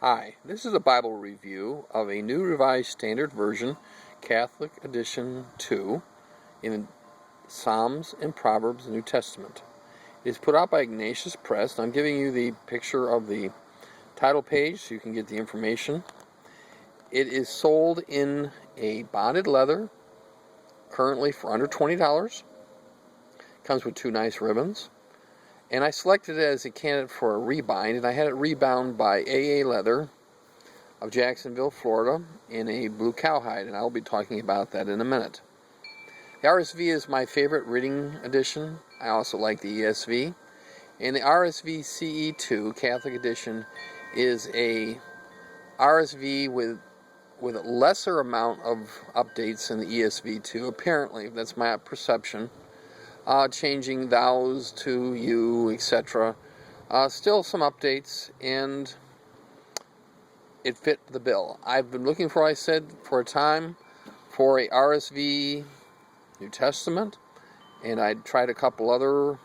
Hi, this is a Bible review of a New Revised Standard Version, Catholic Edition 2, in Psalms and Proverbs, New Testament. It is put out by Ignatius Press, and I'm giving you the picture of the title page so you can get the information. It is sold in a bonded leather, currently for under $20. Comes with two nice ribbons. And I selected it as a candidate for a rebind, and I had it rebound by AA Leather of Jacksonville, Florida, in a blue cowhide, and I'll be talking about that in a minute. The RSV is my favorite reading edition. I also like the ESV. And the RSV CE2 Catholic Edition is a RSV with a lesser amount of updates than the ESV2. Apparently, that's my perception. Changing thous to you, etc. Still some updates, and it fit the bill. I've been looking for, I said, for a time for a RSV New Testament, and I tried a couple other,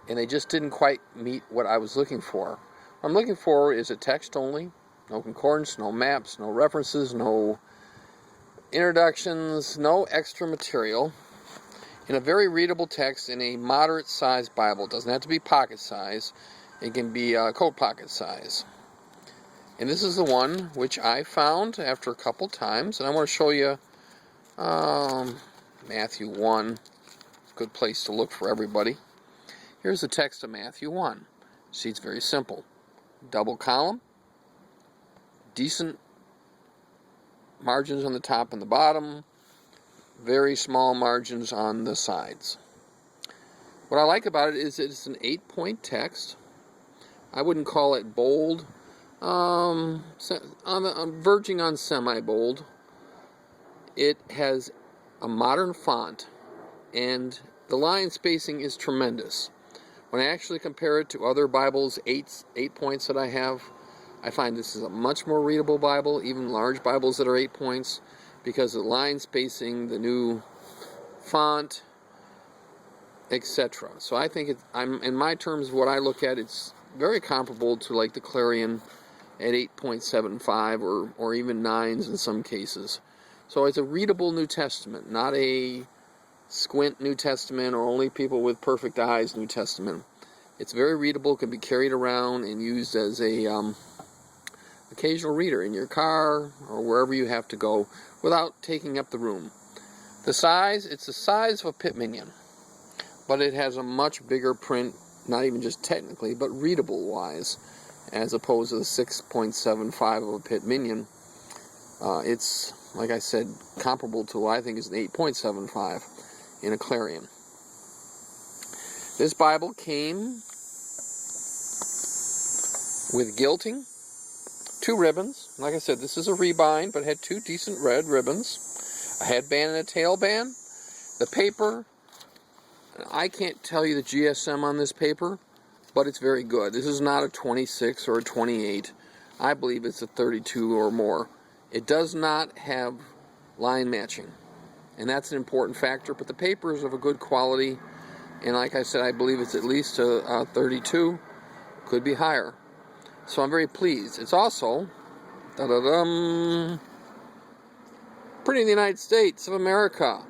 and they just didn't quite meet what I was looking for. What I'm looking for is a text only, no concordance, no maps, no references, no introductions, no extra material. In a very readable text in a moderate-sized Bible. It doesn't have to be pocket size. It can be coat pocket size. And this is the one which I found after a couple times. And I want to show you Matthew 1. Good place to look for everybody. Here's the text of Matthew 1. See, it's very simple. Double column. Decent margins on the top and the bottom. Very small margins on the sides. What I like about it is it's an 8-point text. I wouldn't call it bold. I'm verging on semi-bold. It has a modern font, and the line spacing is tremendous. When I actually compare it to other Bibles, 8 points that I have, I find this is a much more readable Bible, even large Bibles that are 8 points. Because of the line spacing, the new font, etc. So I think in my terms, what I look at, it's very comparable to like the Clarion at 8.75 or even 9s in some cases. So it's a readable New Testament, not a squint New Testament or only people with perfect eyes New Testament. It's very readable, can be carried around and used as a occasional reader in your car or wherever you have to go without taking up the room. The size, it's the size of a pit minion, but it has a much bigger print, not even just technically, but readable wise, as opposed to the 6.75 of a pit minion. It's, like I said, comparable to what I think is an 8.75 in a Clarion. This Bible came with gilting, 2 ribbons. Like I said, this is a rebind, but had 2 decent red ribbons, a headband and a tailband. The paper, I can't tell you the GSM on this paper, but it's very good. This is not a 26 or a 28. I believe it's a 32 or more. It does not have line matching, and that's an important factor, but the paper is of a good quality, and like I said, I believe it's at least a 32, could be higher. So I'm very pleased. It's also printed in the United States of America.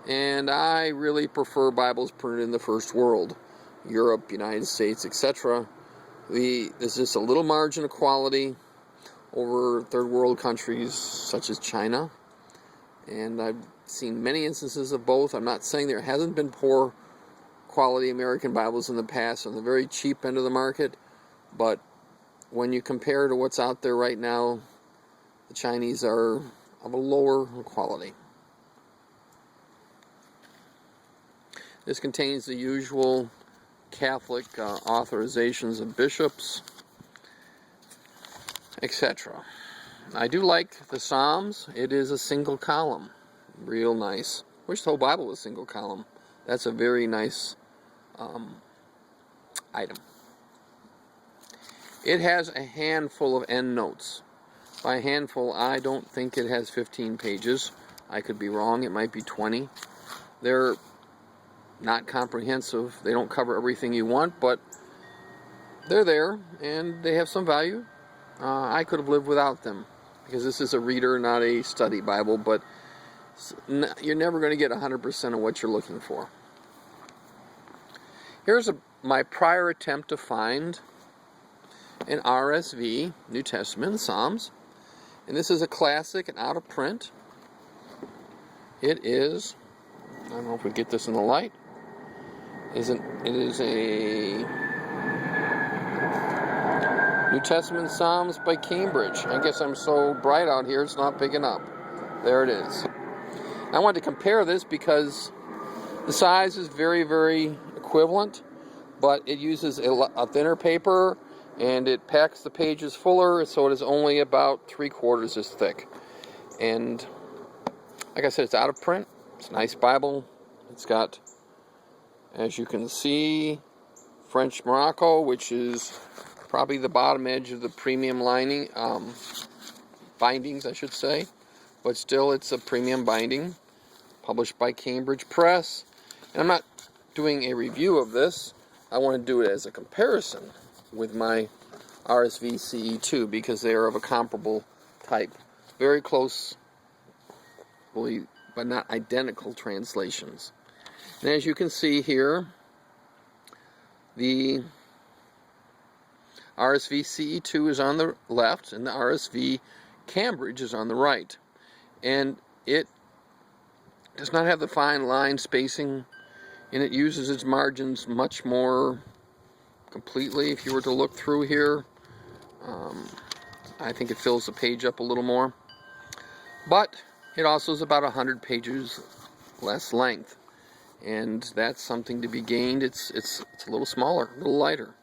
And I really prefer Bibles printed in the first world. Europe, United States, etc. There's just a little margin of quality over third world countries such as China. And I've seen many instances of both. I'm not saying there hasn't been poor quality American Bibles in the past on the very cheap end of the market, but when you compare to what's out there right now, the Chinese are of a lower quality. This contains the usual Catholic authorizations of bishops, etc. I do like the Psalms. It is a single column. Real nice. Wish the whole Bible was single column. That's a very nice item. It has a handful of endnotes. By handful, I don't think it has 15 pages. I could be wrong. It might be 20. They're not comprehensive. They don't cover everything you want, but they're there, and they have some value. I could have lived without them, because this is a reader, not a study Bible, but you're never going to get 100% of what you're looking for. Here's my prior attempt to find an RSV, New Testament, Psalms, and this is a classic and out of print. It is, I don't know if we get this in the light, it is a New Testament Psalms by Cambridge. I guess I'm so bright out here it's not picking up. There it is. I wanted to compare this because the size is very, very equivalent, but it uses a thinner paper and it packs the pages fuller, so it is only about 3/4 as thick. And like I said, it's out of print. It's a nice Bible. It's got, as you can see, French Morocco, which is probably the bottom edge of the premium lining, bindings, I should say. But still, it's a premium binding, published by Cambridge Press. And I'm not doing a review of this. I want to do it as a comparison with my RSV CE2 because they are of a comparable type. Very close, but not identical translations. And as you can see here, the RSV CE2 is on the left and the RSV Cambridge is on the right. And it does not have the fine line spacing, and it uses its margins much more completely. If you were to look through here, I think it fills the page up a little more. But it also is about 100 pages less length, and that's something to be gained. It's a little smaller, a little lighter.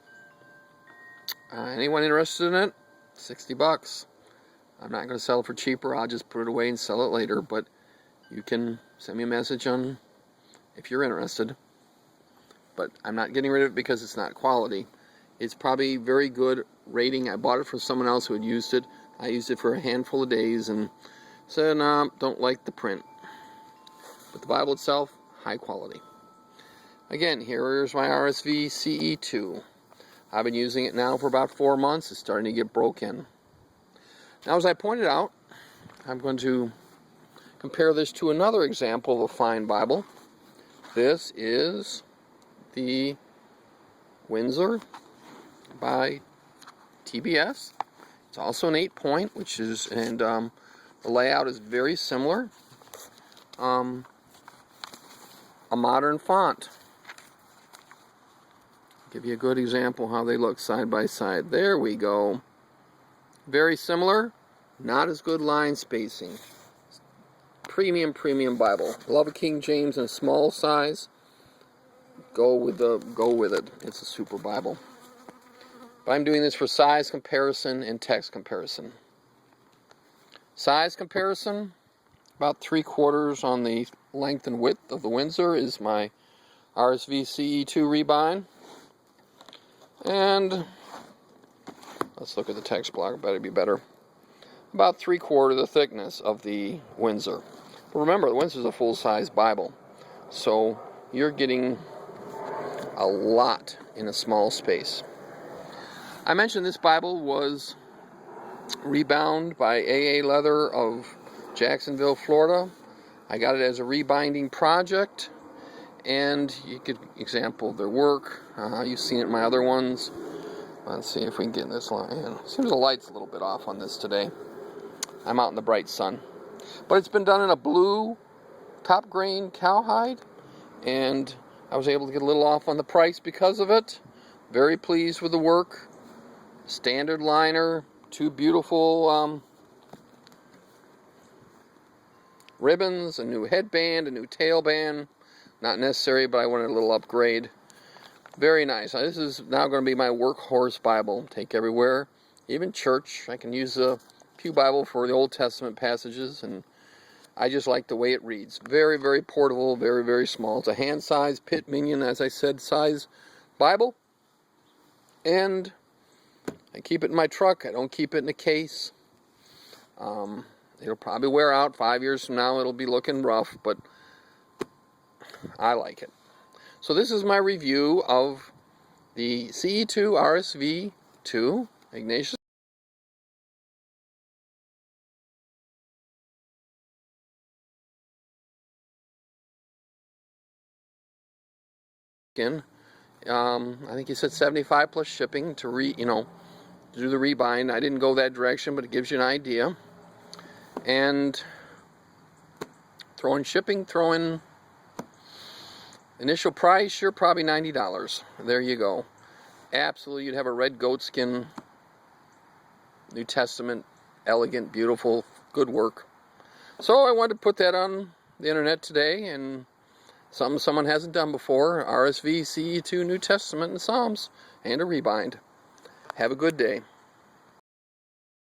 Anyone interested in it? $60. I'm not going to sell it for cheaper. I'll just put it away and sell it later. But you can send me a message on if you're interested. But I'm not getting rid of it because it's not quality. It's probably very good rating. I bought it from someone else who had used it. I used it for a handful of days and said, nah, don't like the print. But the Bible itself, high quality. Again, here's my RSV CE2. I've been using it now for about 4 months. It's starting to get broken. Now, as I pointed out, I'm going to compare this to another example of a fine Bible. This is the Windsor by TBS. It's also an 8-point, which is, and the layout is very similar. A modern font. Give you a good example how they look side by side. There we go. Very similar, not as good line spacing. Premium Bible. Love a King James in a small size. Go with it. It's a super Bible. But I'm doing this for size comparison and text comparison. Size comparison, about 3/4 on the length and width of the Windsor is my RSV CE2 Rebind. And let's look at the text block, better be better. About 3/4 the thickness of the Windsor. But remember, the Windsor is a full-size Bible, so you're getting a lot in a small space. I mentioned this Bible was rebound by AA Leather of Jacksonville, Florida. I got it as a rebinding project, and you could example their work. You've seen it in my other ones. Let's see if we can get this line in. Seems the light's a little bit off on this today. I'm out in the bright sun. But it's been done in a blue top grain cowhide, and I was able to get a little off on the price because of it. Very pleased with the work. Standard liner, 2 beautiful ribbons, a new headband, a new tailband. Not necessary, but I wanted a little upgrade. Very nice. Now, this is now going to be my workhorse Bible. Take everywhere, even church. I can use a Pew Bible for the Old Testament passages, and I just like the way it reads. Very, very portable, very, very small. It's a hand-sized Pitt Minion, as I said, size Bible. And I keep it in my truck. I don't keep it in a case. It'll probably wear out. 5 years from now, it'll be looking rough, but I like it. So this is my review of the CE2 RSV2 Ignatius skin. I think he said 75 plus shipping to do the rebind. I didn't go that direction, but it gives you an idea. And throw in shipping, throw in initial price, you're probably $90. There you go. Absolutely, you'd have a red goatskin New Testament, elegant, beautiful, good work. So I wanted to put that on the internet today, and something someone hasn't done before. RSV, CE2, New Testament, and Psalms, and a rebind. Have a good day.